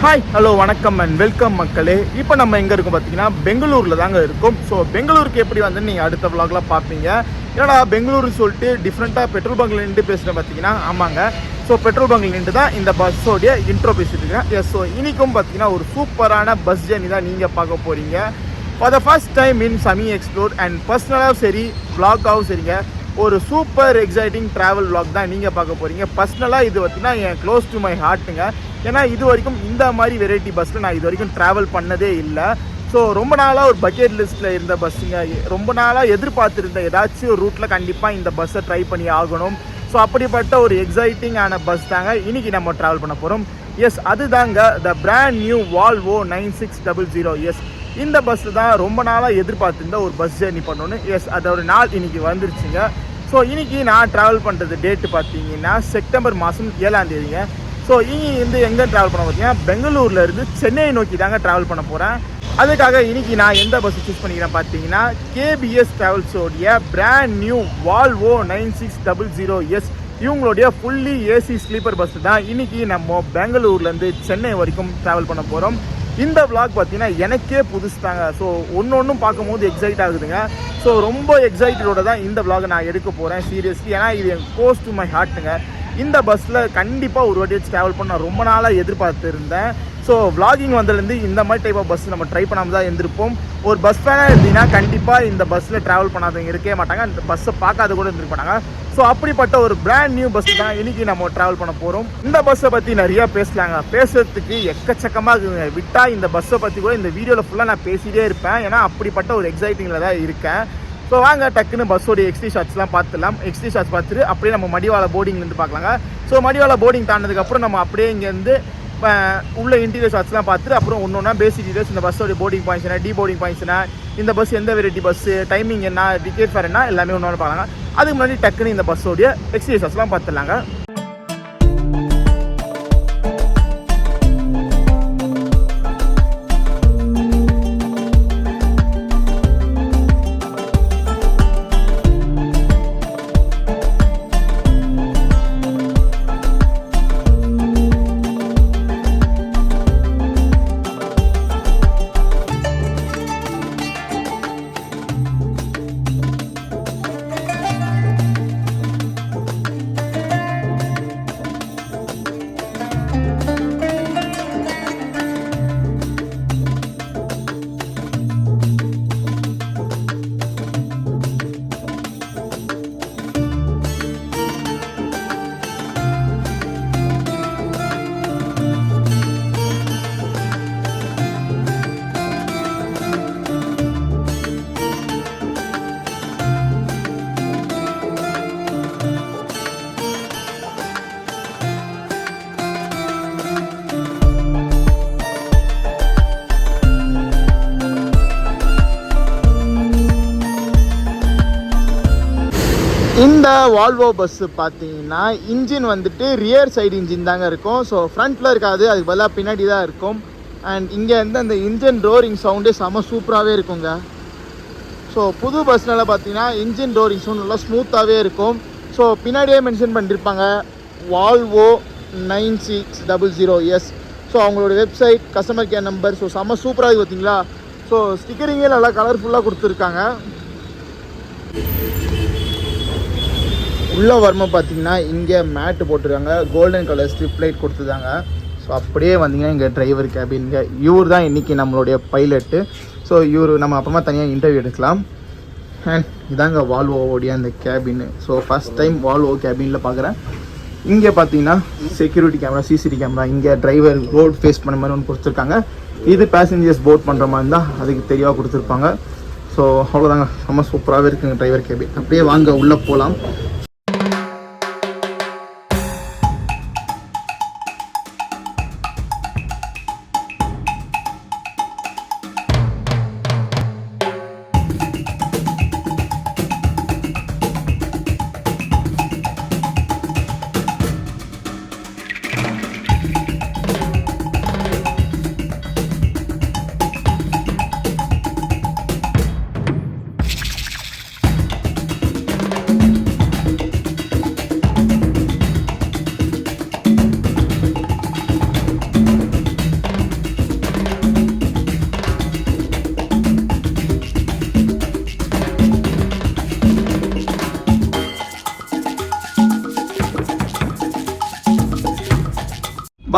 Hi hello வணக்கம் and welcome மக்களே. இப்போ நம்ம எங்கே இருக்கோம் பார்த்தீங்கன்னா பெங்களூரில் தாங்க இருக்கும். ஸோ பெங்களூருக்கு எப்படி வந்து நீங்கள் அடுத்த vlogல பார்ப்பீங்க. ஏன்னா பெங்களூரு சொல்லிட்டு டிஃப்ரெண்ட்டாக பெட்ரோல் பங்கில் நின்று பேசுகிறேன் பார்த்தீங்கன்னா. ஆமாங்க, ஸோ பெட்ரோல் பங்கில் நின்று தான் இந்த பஸ்ஸோடைய இன்ட்ரோ பேசிட்டு இருக்கேன். எஸ், ஸோ இன்றைக்கும் பார்த்தீங்கன்னா ஒரு சூப்பரான பஸ் ஜர்னி தான் நீங்கள் பார்க்க போகிறீங்க. For the first time in சமி எக்ஸ்ப்ளோர் அண்ட் பர்சனலாகவும் சரி vlogகாகவும் சரிங்க, ஒரு சூப்பர் எக்ஸைட்டிங் ட்ராவல் vlog தான் நீங்கள் பார்க்க போகிறீங்க. பர்சனலாக இது பார்த்தீங்கன்னா என் க்ளோஸ் டு மை ஹார்ட்டுங்க. ஏன்னா இது வரைக்கும் இந்த மாதிரி வெரைட்டி பஸ்ஸில் நான் இது வரைக்கும் ட்ராவல் பண்ணதே இல்லை. ஸோ ரொம்ப நாளாக ஒரு பக்கெட் லிஸ்ட்டில் இருந்த பஸ்ஸுங்க. ரொம்ப நாளாக எதிர்பார்த்துருந்த ஏதாச்சும் ஒரு ரூட்டில் கண்டிப்பாக இந்த பஸ்ஸை ட்ரை பண்ணி ஆகணும். ஸோ அப்படிப்பட்ட ஒரு எக்ஸைட்டிங்கான பஸ் தாங்க இன்றைக்கி நம்ம ட்ராவல் பண்ண போகிறோம். எஸ், அதுதாங்க the brand new Volvo 9600. Yes, இந்த பஸ் தான் ரொம்ப நாளாக எதிர்பார்த்துருந்த ஒரு பஸ் ஜேர்னி பண்ணணுன்னு. எஸ், அதோட நாள் இன்றைக்கி வந்துருச்சுங்க. ஸோ இன்றைக்கி நான் ட்ராவல் பண்ணுறது டேட்டு பார்த்தீங்கன்னா செப்டம்பர் மாதம் 7ஆம் தேதிங்க. ஸோ இங்கேருந்து எங்கே ட்ராவல் பண்ண பார்த்தீங்கன்னா பெங்களூர்லேருந்து சென்னை நோக்கி தாங்க ட்ராவல் பண்ண போகிறேன். அதுக்காக இன்றைக்கி நான் எந்த பஸ் சூஸ் பண்ணிக்கிறேன் பார்த்தீங்கன்னா கேபிஎஸ் ட்ராவல்ஸோடைய பிராண்ட் நியூ வால்வோ 9600. எஸ், இவங்களுடைய ஃபுல்லி ஏசி ஸ்லீப்பர் பஸ் தான் இன்றைக்கி நம்ம பெங்களூர்லேருந்து சென்னை வரைக்கும் ட்ராவல் பண்ண போகிறோம். இந்த vlog பார்த்தீங்கன்னா எனக்கே புதுசு தாங்க. ஸோ ஒன்றும் பார்க்கும்போது எக்ஸைட் ஆகுதுங்க. ஸோ ரொம்ப எக்ஸைட்டடோட தான் இந்த vlog நான் எடுக்க போகிறேன் சீரியஸ்லி. ஏன்னா இது என் க்ளோஸ் டு மை ஹார்ட்டுங்க. இந்த பஸ்ஸில் கண்டிப்பாக ஒரு வாட்டி வச்சு ட்ராவல் பண்ண ரொம்ப நாளாக எதிர்பார்த்துருந்தேன். ஸோ vlogging வந்ததுலேருந்து இந்த மாதிரி டைப் ஆஃப் பஸ் நம்ம ட்ரை பண்ணாமல் தான் இருந்திருப்போம். ஒரு பஸ் ஃபேனாக இருந்தீங்கன்னா கண்டிப்பாக இந்த பஸ்ஸில் ட்ராவல் பண்ணாதவங்க இருக்கவே மாட்டாங்க, இந்த பஸ்ஸை பார்க்காத கூட இருந்துருக்க மாட்டாங்க. ஸோ அப்படிப்பட்ட ஒரு பிராண்ட் நியூ பஸ் தான் இன்றைக்கி நம்ம ட்ராவல் பண்ண போகிறோம். இந்த பஸ்ஸை பற்றி நிறையா பேசலாங்க, பேசுறதுக்கு எக்கச்சக்கமாக இருக்குங்க. விட்டால் இந்த பஸ்ஸை பற்றி கூட இந்த வீடியோவில் ஃபுல்லாக நான் பேசிகிட்டே இருப்பேன். ஏன்னா அப்படிப்பட்ட ஒரு எக்ஸைட்டிங்கில் தான் இருக்கேன். ஸோ வாங்க டக்குன்னு பஸ்ஸோடைய எக்ஸ்டி ஷாட்ஸ்லாம் பார்த்துலாம். எக்ஸ்டி ஷாட்ஸ் பார்த்துட்டு அப்படியே நம்ம மடிவாள போர்டிங்லேருந்து பார்க்கலாங்க. ஸோ மடிவாள போர்டிங் தாண்டதுக்கப்புறம் நம்ம அப்படியே இங்கேருந்து உள்ள இன்டீரியர் ஷாட்ஸ்லாம் பார்த்துட்டு அப்புறம் ஒன்றா பேசிக் டீடைல்ஸ், இந்த பஸ்ஸோடைய போர்டிங் பாயிண்ட்ஸ் என்ன, டி போர்டிங் பாயிண்ட்ஸ் என்ன, இந்த பஸ் எந்த வெரைட்டி பஸ்ஸு, டைமிங் என்ன, டிக்கெட் ஃபேர் என்ன, எல்லாமே ஒன்று பார்க்கலாங்க. அதுக்கு முன்னாடி டக்குன்னு இந்த பஸ்ஸோடைய எக்ஸ்டி ஷாட்ஸ்லாம் பார்த்துலாங்க. இந்த வால்வோ பஸ்ஸு பார்த்தீங்கன்னா இன்ஜின் வந்துட்டு ரியர் சைடு இன்ஜின் தாங்க இருக்கும். ஸோ ஃப்ரண்ட்டில் இருக்காது, அதுக்கு பதிலாக பின்னாடி தான் இருக்கும். அண்ட் இங்கே வந்து அந்த இன்ஜின் ரோரிங் சவுண்டே செம சூப்பராகவே இருக்குங்க. ஸோ புது பஸ்னால பார்த்தீங்கன்னா இன்ஜின் ரோரிங் சவுண்ட் நல்லா ஸ்மூத்தாகவே இருக்கும். ஸோ பின்னாடியே மென்ஷன் பண்ணியிருப்பாங்க வால்வோ 9600. எஸ், ஸோ அவங்களோட website, customer care number, so செம சூப்பராக இருக்குது பார்த்தீங்களா. ஸோ ஸ்டிக்கரிங்கே நல்லா கலர்ஃபுல்லாக கொடுத்துருக்காங்க. உள்ளே வரணும் பார்த்தீங்கன்னா இங்கே மேட்டு போட்டிருக்காங்க, கோல்டன் கலர் ஸ்ட்ரிப் லைட் கொடுத்துருக்காங்க. ஸோ அப்படியே வந்தீங்கன்னா இங்கே டிரைவர் கேபின்ங்க. இவர் தான் இன்றைக்கி நம்மளுடைய பைலட்டு. ஸோ இவர் நம்ம அப்புறமா தனியாக இன்டர்வியூ எடுக்கலாம். அண்ட் இதாங்க வால்வோடைய அந்த cabin. So first time Volvo கேபினில் பார்க்குறேன். இங்கே பார்த்தீங்கன்னா செக்யூரிட்டி கேமரா, சிசிடிவி கேமரா, இங்கே டிரைவர் ரோட் ஃபேஸ் பண்ண மாதிரி ஒன்று கொடுத்துருக்காங்க. இது பேசஞ்சர்ஸ் போட் பண்ணுற மாதிரி தான் அதுக்கு தெளிவாக கொடுத்துருப்பாங்க. ஸோ அவ்வளோதாங்க, ரொம்ப சூப்பராகவே இருக்குங்க டிரைவர் கேபின். அப்படியே வாங்க உள்ளே போகலாம்.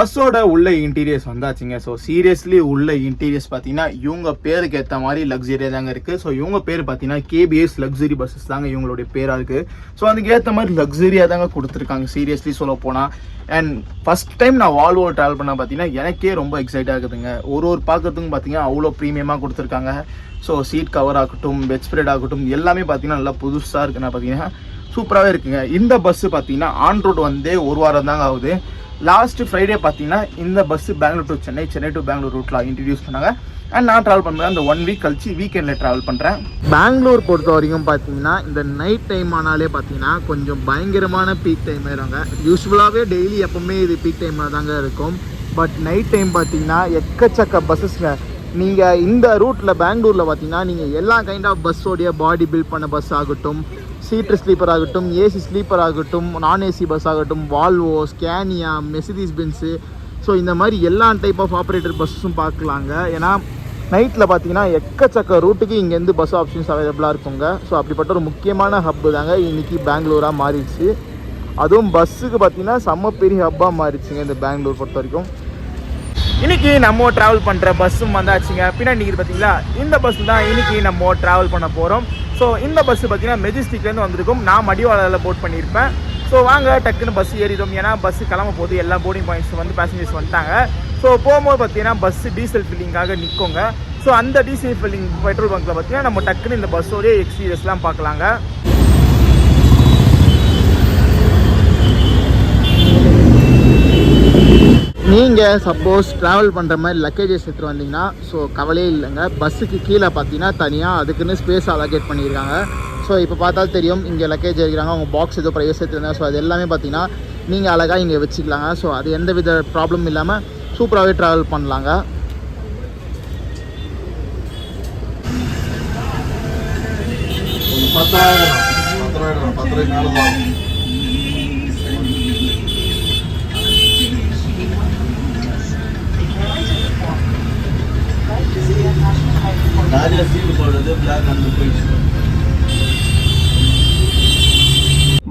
பஸ்ஸோட உள்ள இன்டீரியர்ஸ் வந்தாச்சுங்க. ஸோ சீரியஸ்லி உள்ள இன்டீரியர்ஸ் பார்த்தீங்கன்னா இவங்க பேருக்கு ஏற்ற மாதிரி லக்ஸரியாக தாங்க இருக்குது. ஸோ இவங்க பேர் பார்த்தீங்கன்னா கேபிஎஸ் லக்ஸரி பஸ்ஸஸ் தாங்க இவங்களுடைய பேராக இருக்குது. ஸோ அதுக்கு ஏற்ற மாதிரி லக்ஸரியாக தாங்க கொடுத்துருக்காங்க சீரியஸ்லி சொல்ல போனால். அண்ட் ஃபஸ்ட் டைம் நான் வால்வோ ட்ராவல் பண்ண பார்த்தீங்கன்னா எனக்கே ரொம்ப எக்ஸைட்டாக இருக்குதுங்க. ஒரு பார்க்குறதுக்கும் பார்த்தீங்கன்னா அவ்வளோ ப்ரீமியமாக கொடுத்துருக்காங்க. ஸோ சீட் கவர் ஆகட்டும், பெட் ஸ்ப்ரெட் ஆகட்டும், எல்லாமே பார்த்தீங்கன்னா நல்லா புதுசாக இருக்குன்னா பார்த்தீங்கன்னா சூப்பராகவே இருக்குங்க. இந்த பஸ்ஸு பார்த்தீங்கன்னா ஆன் ரோட் வந்து ஒரு வாரம் தாங்க ஆகுது. லாஸ்ட் ஃப்ரைடே பார்த்தீங்கன்னா இந்த bus Bengaluru to Chennai, Chennai to Bengaluru ரூட்டில் இன்ட்ரடியூஸ் பண்ணாங்க. அண்ட் நான் ட்ராவல் பண்ணுறேன் அந்த 1 வீக் கழிச்சு வீக்கெண்டில் ட்ராவல் பண்ணுறேன். பெங்களூர் பொறுத்த வரைக்கும் பார்த்தீங்கன்னா இந்த நைட் டைம் ஆனாலே பார்த்தீங்கன்னா கொஞ்சம் பயங்கரமான பீக் டைம் ஆயிடுவாங்க. யூஸ்வலாகவே டெய்லி எப்போவுமே இது பீக் டைமில் தாங்க இருக்கும். பட் நைட் டைம் பார்த்தீங்கன்னா எக்கச்சக்க பஸ்ஸஸ்ங்க. நீங்கள் இந்த ரூட்டில் பெங்களூரில் பார்த்தீங்கன்னா நீங்கள் எல்லா கைண்ட் ஆஃப் பஸ்ஸோடைய பாடி பில்ட் பண்ண பஸ் ஆகட்டும், சீட்ரு ஸ்லீப்பர் ஆகட்டும், ஏசி ஸ்லீப்பர் ஆகட்டும், நான் ஏசி பஸ் ஆகட்டும், Volvo, Scania, Mercedes Benz, so இந்த மாதிரி எல்லா டைப் ஆஃப் ஆப்ரேட்டர் பஸ்ஸும் பார்க்கலாங்க. ஏன்னா நைட்டில் பார்த்தீங்கன்னா எக்கச்சக்க ரூட்டுக்கு இங்கேருந்து பஸ் ஆப்ஷன்ஸ் அவைலபிளாக இருக்குங்க. ஸோ அப்படிப்பட்ட ஒரு முக்கியமான ஹப்பு தாங்க இன்றைக்கி பெங்களூராக மாறிடுச்சு. அதுவும் பஸ்ஸுக்கு பார்த்தீங்கன்னா செம்ம பெரிய ஹப்பாக மாறிடுச்சுங்க இந்த பெங்களூர் பொறுத்த வரைக்கும். இன்றைக்கி நம்ம ட்ராவல் பண்ணுற பஸ்ஸும் வந்தாச்சுங்க. பின்னாடி பார்த்தீங்களா இந்த பஸ்ஸு தான் இன்றைக்கி நம்ம ட்ராவல் பண்ண போகிறோம். ஸோ இந்த பஸ்ஸு பார்த்தீங்கன்னா மெஜிஸ்டிக்லேருந்து வந்திருக்கும். நான் மடிவாளாவில் போட் பண்ணியிருப்பேன். ஸோ வாங்க டக்குன்னு பஸ் ஏறிடும். ஏன்னா பஸ்ஸு கிளம்ப போது எல்லா போர்டிங் பாயிண்ட்ஸ் வந்து பேசஞ்சர்ஸ் வந்துட்டாங்க. ஸோ போகும்போது பார்த்தீங்கன்னா பஸ்ஸு டீசல் ஃபில்லிங்காக நிற்குங்க. ஸோ அந்த டீசல் ஃபில்லிங் பெட்ரோல் பங்க்கில் பார்த்தீங்கன்னா நம்ம டக்குன்னு இந்த பஸ்ஸோடைய எக்ஸ்பீரியன்ஸ்லாம் பார்க்கலாங்க. நீங்கள் சப்போஸ் ட்ராவல் பண்ணுற மாதிரி லக்கேஜஸ் எடுத்துகிட்டு வந்தீங்கன்னா ஸோ கவலையே இல்லைங்க. பஸ்ஸுக்கு கீழே பார்த்தீங்கன்னா தனியாக அதுக்குன்னு ஸ்பேஸ் அலோகேட் பண்ணியிருக்காங்க. ஸோ இப்போ பார்த்தாலும் தெரியும் இங்கே லக்கேஜ் இருக்கிறாங்க. அவங்க பாக்ஸ் ஏதோ ப்ரைவேஸ் எடுத்துருந்தாங்க. ஸோ அது எல்லாமே பார்த்தீங்கன்னா நீங்கள் அழகாக இங்கே வச்சுக்கலாங்க. ஸோ அது எந்த வித ப்ராப்ளம் இல்லாமல் சூப்பராகவே ட்ராவல் பண்ணலாங்க.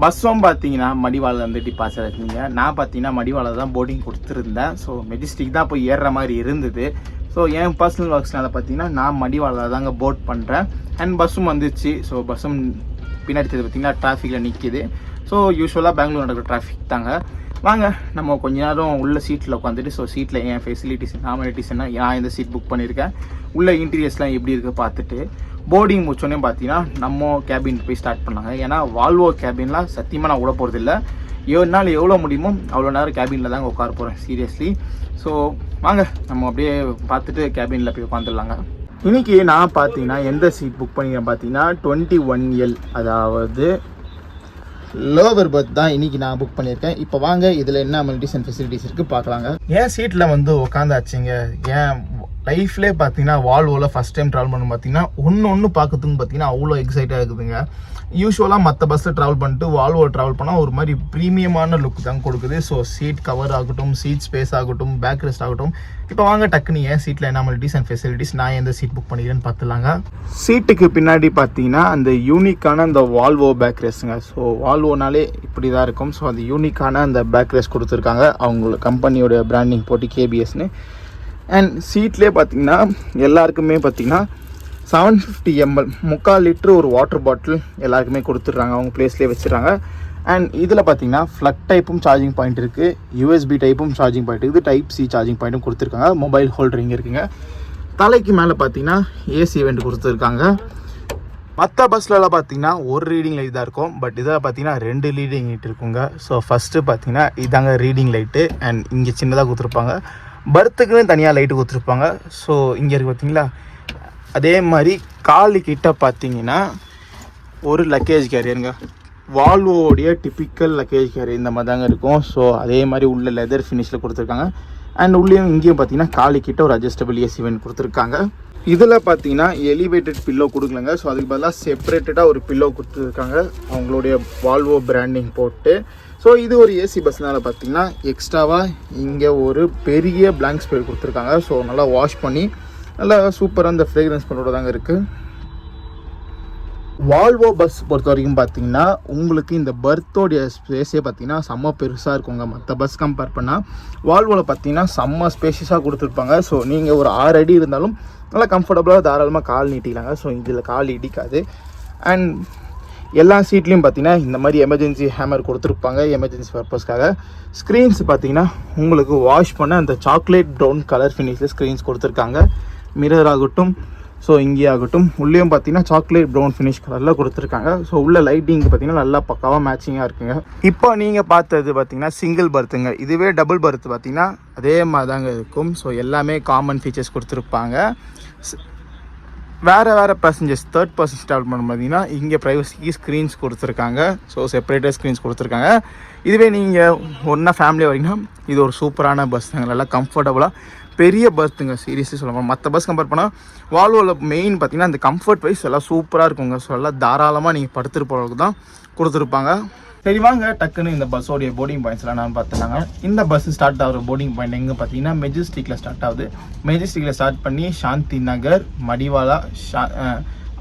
பஸ்ஸும் பார்த்தீங்கன்னா மடிவாளில் வந்து டிபார்ச்சர் இருக்குங்க. நான் பார்த்தீங்கன்னா மடிவாளில் தான் போர்டிங் கொடுத்துருந்தேன். ஸோ மெஜிஸ்டிக் தான் போய் ஏறுற மாதிரி இருந்தது. ஸோ என் பர்சனல் ஒர்க்ஸ்னால பார்த்தீங்கன்னா நான் மடிவாளில் தாங்க போட் பண்ணுறேன். அண்ட் பஸ்ஸும் வந்துச்சு. ஸோ பஸ்ஸும் பின்னாடி பார்த்தீங்கன்னா டிராஃபிக்கில் நிற்கிது. ஸோ யூஸ்வலாக பெங்களூர் நடக்கிற டிராஃபிக் தாங்க. வாங்க நம்ம கொஞ்ச நேரம் உள்ள சீட்டில் உட்காந்துட்டு ஸோ சீட்டில் என் ஃபெசிலிட்டிஸ் நாமினிட்டிஸ் என்ன, நான் இந்த சீட் புக் பண்ணியிருக்கேன், உள்ள இன்டீரியர்ஸ்லாம் எப்படி இருக்குது பார்த்துட்டு போர்டிங் முடிச்சோடனே பார்த்தீங்கன்னா நம்ம கேபின் போய் ஸ்டார்ட் பண்ணாங்க. ஏன்னா வால்வோ கேபின்லாம் சத்தியமாக நான் விட போகிறது இல்லை. நாள் எவ்வளோ முடியுமோ அவ்வளோ நேரம் கேபினில் தாங்க உட்கார போகிறேன் சீரியஸ்லி. ஸோ வாங்க நம்ம அப்படியே பார்த்துட்டு கேபினில் போய் உட்காந்துடலாங்க. இன்றைக்கி நான் பார்த்தீங்கன்னா எந்த சீட் புக் பண்ணிக்கிறேன் பார்த்தீங்கன்னா 21L, அதாவது லோவர் பர்த் தான் இன்றைக்கி நான் புக் பண்ணியிருக்கேன். இப்போ வாங்க இதில் என்ன அமெனிட்டிஸ் அண்ட் ஃபெசிலிட்டிஸ் இருக்குது பார்க்கலாங்க. ஏன் சீட்டில் வந்து உட்காந்தாச்சுங்க. ஏன் லைஃப்லேயே பார்த்தீங்கன்னா வால்வோவில் ஃபஸ்ட் டைம் ட்ராவல் பண்ணணும் பார்த்தீங்கன்னா ஒன்று பார்க்கறதுக்கு பார்த்தீங்கன்னா அவ்வளோ எக்ஸைட்டாக இருக்குதுங்க. யூஸ்வலாக மற்ற பஸ்ஸில் ட்ராவல் பண்ணிட்டு வால்வோ ட்ராவல் பண்ணால் ஒரு மாதிரி ப்ரீமியமான லுக் தான் கொடுக்குது. ஸோ சீட் கவர் ஆகட்டும், சீட் ஸ்பேஸ் ஆகட்டும், பேக் ரெஸ்ட் ஆகட்டும். இப்போ வாங்க டக்குனு ஏன் சீட்டில் என்ன அமெனிட்டிஸ் அண்ட் ஃபெசிலிட்டிஸ் நான் எந்த சீட் புக் பண்ணிக்கிறேன்னு பார்த்துலாங்க. சீட்டுக்கு பின்னாடி பார்த்தீங்கன்னா அந்த யூனிக்கான அந்த வால்வோ பேக் ரெஸ்ட்டுங்க. ஸோ வால்வோனாலே இப்படி தான் இருக்கும். ஸோ அந்த யூனிக்கான அந்த பேக் ரெஸ்ட் கொடுத்துருக்காங்க. அவங்களோட கம்பெனியோட பிராண்டிங் போட்டு கேபிஎஸ்னு. அண்ட் சீட்லேயே பார்த்தீங்கன்னா எல்லாருக்குமே பார்த்தீங்கன்னா 750 ml 3/4 லிட்டரு ஒரு வாட்டர் பாட்டில் எல்லாருக்குமே கொடுத்துட்றாங்க. அவங்க பிளேஸ்லேயே வச்சுறாங்க. அண்ட் இதில் பார்த்தீங்கன்னா ஃப்ளக் டைப்பும் சார்ஜிங் பாயிண்ட் இருக்குது, யூஎஸ்பி டைப்பும் சார்ஜிங் பாயிண்ட் இருக்குது, டைப் சி சார்ஜிங் பாயிண்ட்டும் கொடுத்துருக்காங்க. மொபைல் ஹோல்டர் இங்கே இருக்குங்க. தலைக்கு மேலே பார்த்தீங்கன்னா ஏசி வெண்ட் கொடுத்துருக்காங்க. மற்ற பஸ்லலாம் பார்த்தீங்கன்னா ஒரு ரீடிங் லைட் தான் இருக்கும். பட் இதில் பார்த்தீங்கன்னா 2 ரீடிங் லைட் இருக்குங்க. ஸோ ஃபஸ்ட்டு பார்த்தீங்கன்னா இதாங்க ரீடிங் லைட்டு. அண்ட் இங்கே சின்னதாக கொடுத்துருப்பாங்க. பர்த்துக்குன்னு தனியாக லைட்டு கொடுத்துருப்பாங்க. ஸோ இங்கே இருக்குது பார்த்தீங்களா, அதே மாதிரி காலு கிட்ட பார்த்தீங்கன்னா ஒரு லக்கேஜ் கேரியருங்க. வால்வோடைய டிப்பிக்கல் லக்கேஜ் கேரியர் இந்த மாதிரி தாங்க இருக்கும். ஸோ அதே மாதிரி உள்ள லெதர் ஃபினிஷில் கொடுத்துருக்காங்க. அண்ட் உள்ளேயும் இங்கேயும் பார்த்தீங்கன்னா காலு கிட்ட ஒரு அட்ஜஸ்டபிள் ஏசி வெண்ட் கொடுத்துருக்காங்க. இதில் பார்த்தீங்கன்னா எலிவேட்டட் பில்லோ கொடுக்கலங்க. ஸோ அதுக்கு பதிலாக செப்பரேட்டடாக ஒரு பில்லோ கொடுத்துருக்காங்க அவங்களுடைய வால்வோ பிராண்டிங் போட்டு. ஸோ இது ஒரு ஏசி பஸ்னால பார்த்தீங்கன்னா எக்ஸ்ட்ராவாக இங்கே ஒரு பெரிய பிளாங்க் ஸ்பேர் கொடுத்துருக்காங்க. ஸோ நல்லா வாஷ் பண்ணி நல்லா சூப்பராக அந்த ஃப்ரேக்ரன்ஸ் பண்ணோட தாங்க இருக்குது. வால்வோ பஸ் பொறுத்த வரைக்கும் பார்த்தீங்கன்னா உங்களுக்கு இந்த பர்த்தோடைய ஸ்பேஸே பார்த்தீங்கன்னா செம்ம பெருசாக இருக்குங்க. மற்ற பஸ் கம்பேர் பண்ணால் வால்வோவில் பார்த்தீங்கன்னா செம்ம ஸ்பேஷியஸாக கொடுத்துருப்பாங்க. ஸோ நீங்கள் ஒரு 6 அடி இருந்தாலும் நல்லா கம்ஃபர்டபுளாக தாராளமாக கால் நீட்டிக்கலாங்க. ஸோ இதில் கால் இடிக்காது. அண்ட் எல்லா சீட்லேயும் பார்த்தீங்கன்னா இந்த மாதிரி எமர்ஜென்சி ஹேமர் கொடுத்துருப்பாங்க எமர்ஜென்சி பர்பஸ்க்காக. ஸ்க்ரீன்ஸ் பார்த்தீங்கன்னா உங்களுக்கு வாஷ் பண்ண அந்த சாக்லேட் ப்ரௌன் கலர் ஃபினிஷில் ஸ்க்ரீன்ஸ் கொடுத்துருக்காங்க. மிரர் ஆகட்டும், ஸோ இங்கே ஆகட்டும், உள்ளேயும் பார்த்தீங்கன்னா சாக்லேட் ப்ரௌன் ஃபினிஷ் கலரில் கொடுத்துருக்காங்க. ஸோ உள்ள லைட்டிங் பார்த்தீங்கன்னா நல்லா பக்காவாக மேட்சிங்காக இருக்குங்க. இப்போ நீங்கள் பார்த்தது பார்த்தீங்கன்னா சிங்கிள் பர்த்துங்க. இதுவே டபுள் பர்த் பார்த்தீங்கன்னா அதே மாதிரி தாங்க இருக்கும். ஸோ எல்லாமே காமன் ஃபீச்சர்ஸ் கொடுத்துருப்பாங்க. வேறு பேசஞ்சர்ஸ் தேர்ட் பர்சன் ட்ராவல் பண்ண பார்த்தீங்கன்னா இங்கே ப்ரைவசிக்கு ஸ்க்ரீன்ஸ் கொடுத்துருக்காங்க. ஸோ செப்பரேட்டர் ஸ்க்ரீன்ஸ் கொடுத்துருக்காங்க. இதுவே நீங்கள் ஒன்றா ஃபேமிலி வரீங்கன்னா இது ஒரு சூப்பரான பஸ் தாங்க. நல்லா கம்ஃபர்டபுளாக பெரிய பஸ்ஸுங்க. சீரியஸ்லி சொல்லலாம், மற்ற பஸ் கம்பேர் பண்ணால் வால்வோவில் மெயின் பார்த்தீங்கன்னா அந்த கம்ஃபர்ட் வைஸ் எல்லாம் சூப்பராக இருக்குங்க. ஸோ எல்லாம் தாராளமாக நீங்கள் படுத்துட்டு போகிறதுக்கு தான் கொடுத்துருப்பாங்க. சரி வாங்க டக்குன்னு இந்த பஸ்ஸோடைய போர்டிங் பாயிண்ட்ஸ்லாம் நான் பார்த்துட்டாங்க. இந்த பஸ் ஸ்டார்ட் ஆகிற போர்டிங் பாயிண்ட் எங்கே பார்த்தீங்கன்னா மெஜஸ்டிக்கில் ஸ்டார்ட் ஆகுது. மெஜஸ்டிக்கில் ஸ்டார்ட் பண்ணி சாந்தி நகர், மடிவாலா,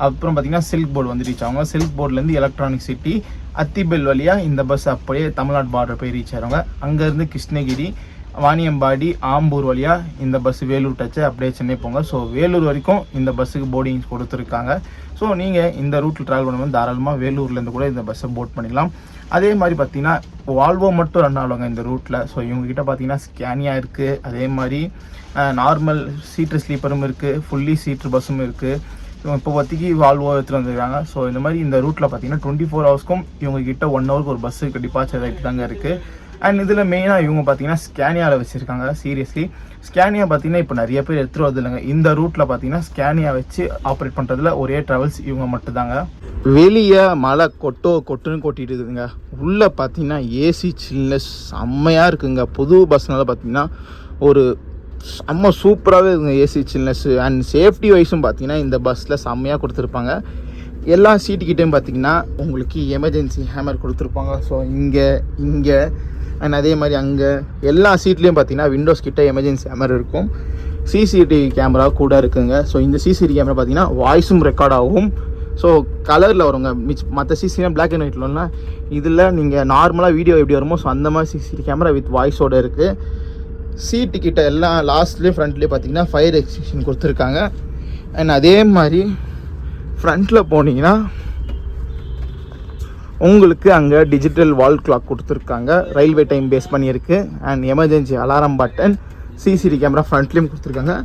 அப்புறம் பார்த்தீங்கன்னா சில்க் போர்டு வந்து ரீச் ஆகுங்க. சில்க் போர்ட்லேருந்து எலக்ட்ரானிக் சிட்டி, அத்திபெல் வழியாக இந்த பஸ் அப்படியே தமிழ்நாடு பார்டர் போய் ரீச் ஆகிறாங்க. அங்கேருந்து கிருஷ்ணகிரி, வாணியம்பாடி, ஆம்பூர் வழியாக இந்த பஸ் வேலூர் டச்சு அப்படியே சென்னை போங்க. ஸோ வேலூர் வரைக்கும் இந்த பஸ்ஸுக்கு போர்டிங் கொடுத்துருக்காங்க. ஸோ நீங்கள் இந்த ரூட்டில் ட்ராவல் பண்ணும்போது தாராளமாக வேலூர்லேருந்து கூட இந்த பஸ்ஸை போட் பண்ணிக்கலாம். அதே மாதிரி பார்த்தீங்கன்னா வால்வோ மட்டும் ரன் ஆகுவாங்க இந்த ரூட்டில். ஸோ இவங்ககிட்ட பார்த்தீங்கன்னா ஸ்கேனியா இருக்குது, அதே மாதிரி நார்மல் சீட்ரு ஸ்லீப்பரும் இருக்குது, ஃபுல்லி சீட்ரு பஸ்ஸும் இருக்குது. இப்போ பற்றிக்கு வால்வோ எடுத்துகிட்டு வந்துருக்காங்க. ஸோ இந்த மாதிரி இந்த ரூட்டில் பார்த்தீங்கன்னா 24 ஹவர்ஸ்க்கும் இவங்ககிட்ட 1 ஹவருக்கு ஒரு பஸ்ஸுக்கு டிபார்ச்சர் ஆகிட்டு தாங்க இருக்குது. அண்ட் இதில் மெயினாக இவங்க பார்த்தீங்கன்னா ஸ்கேனியாவில் வச்சுருக்காங்க. சீரியஸ்லி ஸ்கேனியா பார்த்தீங்கன்னா இப்போ நிறைய பேர் எடுத்துகிட்டு வருது இல்லைங்க. இந்த ரூட்டில் பார்த்தீங்கன்னா ஸ்கேனியா வச்சு ஆப்ரேட் பண்ணுறதுல ஒரே ட்ராவல்ஸ் இவங்க மட்டும்தாங்க. வெளியே மழை கொட்டுன்னு கொட்டிட்டு இருக்குதுங்க. உள்ளே பார்த்தீங்கன்னா ஏசி சில்னஸ் செம்மையாக இருக்குங்க. புது பஸ்னால பார்த்தீங்கன்னா ஒரு செம்ம சூப்பராகவே இருக்குங்க ஏசி சில்னஸ். அண்ட் சேஃப்டி வைஸும் பார்த்தீங்கன்னா இந்த பஸ்ஸில் செம்மையாக கொடுத்துருப்பாங்க. எல்லா சீட்டுக்கிட்டையும் பார்த்தீங்கன்னா உங்களுக்கு எமர்ஜென்சி ஹேமர் கொடுத்துருப்பாங்க. ஸோ இங்கே அண்ட் அதே மாதிரி அங்கே எல்லா சீட்லேயும் பார்த்தீங்கன்னா விண்டோஸ் கிட்ட எமர்ஜென்சி ஹேமர் இருக்கும். சிசிடிவி கேமரா கூட இருக்குங்க. ஸோ இந்த சிசிடிவி கேமரா பார்த்தீங்கன்னா வாய்ஸும் ரெக்கார்ட் ஆகும். ஸோ கலரில் வருங்க. மற்ற சிசிடிவி பிளாக் அண்ட் ஒயிட்லன்னா இதில் நீங்கள் நார்மலாக வீடியோ எப்படி வருமோ ஸோ அந்த மாதிரி சிசிடிவி கேமரா வித் வாய்ஸோடு இருக்குது. சீட்டு கிட்ட எல்லாம் லாஸ்ட்லேயும் ஃப்ரண்ட்லேயும் பார்த்தீங்கன்னா ஃபயர் எக்ஸ்டிங்ஷன் கொடுத்துருக்காங்க. அண்ட் அதே மாதிரி ஃப்ரண்ட்டில் போனீங்கன்னா உங்களுக்கு அங்கே டிஜிட்டல் வால் கிளாக் கொடுத்துருக்காங்க. ரயில்வே டைம் பேஸ் பண்ணியிருக்கு. And emergency alarm button, CCTV camera ஃப்ரண்ட்லேயும் கொடுத்துருக்காங்க.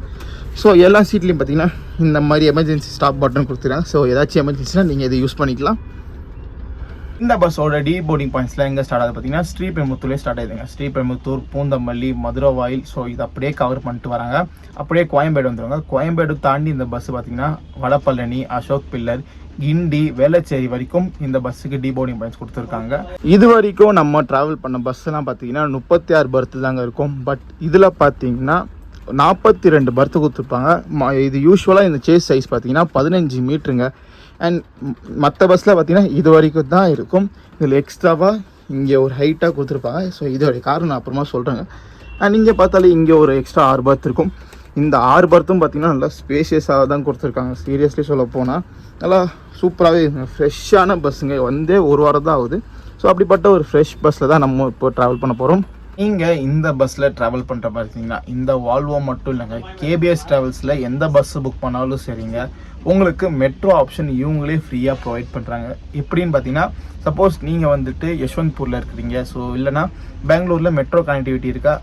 ஸோ எல்லா சீட்லேயும் பார்த்தீங்கன்னா இந்த மாதிரி எமர்ஜென்சி ஸ்டாப் பட்டன் கொடுத்துருக்காங்க. ஸோ ஏதாச்சும் எமர்ஜென்சினா நீங்கள் இதை யூஸ் பண்ணிக்கலாம். இந்த பஸ்ஸோட போர்டிங் பாயிண்ட்ஸில் எங்கே ஸ்டார்ட் ஆகுது பார்த்தீங்கன்னா ஸ்ரீபெரும்புத்தூர்லேயே ஸ்டார்ட் ஆகுதுங்க. ஸ்ரீபெரும்புத்தூர், பூந்தமல்லி, மதுரவாயில், ஸோ இது அப்படியே கவர் பண்ணிட்டு வராங்க. அப்படியே கோயம்பேடு வந்துடுவாங்க. கோயம்பேடு தாண்டி இந்த பஸ் பார்த்தீங்கன்னா வடபழனி, அசோக் பில்லர், கிண்டி, வேளச்சேரி வரைக்கும் இந்த பஸ்ஸுக்கு போர்டிங் பாயிண்ட்ஸ் கொடுத்துருக்காங்க. இது வரைக்கும் நம்ம ட்ராவல் பண்ண பஸ்ஸெல்லாம் பார்த்தீங்கன்னா 36 பர்த்து தாங்க இருக்கும். பட் இதில் பார்த்தீங்கன்னா 42 பர்த்து கொடுத்துருப்பாங்க. இது யூஸ்வலாக இந்த சேஸ் சைஸ் பார்த்தீங்கன்னா 15 மீட்டருங்க. அண்ட் மற்ற பஸ்ஸில் பார்த்தீங்கன்னா இது வரைக்கும் தான் இருக்கும். இதில் எக்ஸ்ட்ராவாக இங்கே ஒரு ஹைட்டாக கொடுத்துருப்பாங்க. ஸோ இதோடைய காரணம் நான் அப்புறமா சொல்கிறேங்க. அண்ட் இங்கே பார்த்தாலே இங்கே ஒரு எக்ஸ்ட்ரா 6 பர்த் இருக்கும். இந்த 6 பர்த்தும் பார்த்தீங்கன்னா நல்லா ஸ்பேஷியஸாக தான் கொடுத்துருக்காங்க. சீரியஸ்லி சொல்ல போனால் நல்லா சூப்பராகவே இருக்குங்க. ஃப்ரெஷ்ஷான பஸ்ஸுங்க. வந்தே 1 வாரம் தான் ஆகுது. ஸோ அப்படிப்பட்ட ஒரு ஃப்ரெஷ் பஸ்ஸில் தான் நம்ம இப்போ ட்ராவல் பண்ண போகிறோம். நீங்கள் இந்த பஸ்ஸில் ட்ராவல் பண்ணுற பார்த்தீங்கன்னா இந்த வால்வோ மட்டும் இல்லைங்க, கேபிஎஸ் ட்ராவல்ஸில் எந்த பஸ்ஸு புக் பண்ணாலும் சரிங்க, உங்களுக்கு மெட்ரோ ஆப்ஷன் இவங்களே ஃப்ரீயாக ப்ரொவைட் பண்ணுறாங்க. எப்படின்னு பார்த்தீங்கன்னா சப்போஸ் நீங்கள் வந்துட்டு யஷ்வந்த்பூரில் இருக்கிறீங்க, ஸோ இல்லைனா பெங்களூரில் மெட்ரோ கனெக்டிவிட்டி இருக்கா,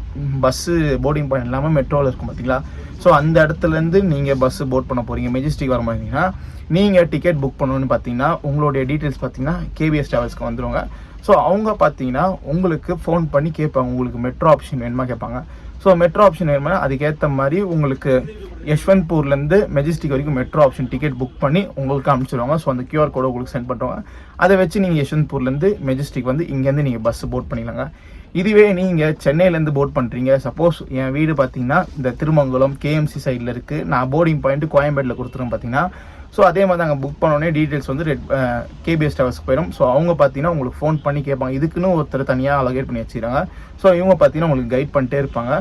பஸ்ஸு போர்டிங் பாயிண்ட் இல்லாமல் மெட்ரோவில் இருக்கும் பார்த்தீங்களா, ஸோ அந்த இடத்துலேருந்து நீங்கள் பஸ்ஸு போட் பண்ண போகிறீங்க, மெஜஸ்டிக் வர மாதிரிங்கன்னா நீங்கள் டிக்கெட் புக் பண்ணணுன்னு பார்த்தீங்கன்னா உங்களுடைய டீட்டெயில்ஸ் பார்த்தீங்கன்னா கேபிஎஸ் ட்ராவல்ஸ்க்கு வந்துடுவாங்க. ஸோ அவங்க பார்த்தீங்கன்னா உங்களுக்கு ஃபோன் பண்ணி கேட்பாங்க, உங்களுக்கு மெட்ரோ ஆப்ஷன் வேணுமா கேட்பாங்க. ஸோ மெட்ரோ ஆப்ஷன் வேணுமா அதுக்கேற்ற மாதிரி உங்களுக்கு யஷ்வந்த்பூர்லேருந்து மெஜஸ்டிக் வரைக்கும் மெட்ரோ ஆப்ஷன் டிக்கெட் புக் பண்ணி உங்களுக்கு அனுப்பிச்சிடுவாங்க. ஸோ அந்த QR கோடை உங்களுக்கு சென்ட் பண்ணுவாங்க. அதை வச்சு நீங்கள் யஷ்வந்த்பூர்லேருந்து மெஜஸ்டிக் வந்து இங்கேருந்து நீங்கள் பஸ்ஸு போட் பண்ணிக்கலாங்க. இதுவே நீங்கள் சென்னையிலேருந்து போட் பண்ணுறீங்க, சப்போஸ் என் வீடு பார்த்தீங்கன்னா இந்த திருமங்கலம் KMC சைடில் இருக்குது, நான் போர்டிங் பாயிண்ட்டு கோயம்பேட்டில் கொடுத்துருவேன் பார்த்தீங்கன்னா. ஸோ அதே மாதிரி தாங்க புக் பண்ணோடனே டீட்டெயில்ஸ் வந்து கேபிஎஸ் ட்ராவல்ஸ்க்கு போயிடும். ஸோ அவங்க பார்த்தீங்கன்னா உங்களுக்கு ஃபோன் பண்ணி கேட்பாங்க, இதுக்குன்னு ஒருத்தர் தனியாக அலோகேட் பண்ணி வச்சுக்கிறாங்க. ஸோ இவங்க பார்த்தீங்கன்னா உங்களுக்கு கைட் பண்ணிட்டே இருப்பாங்க.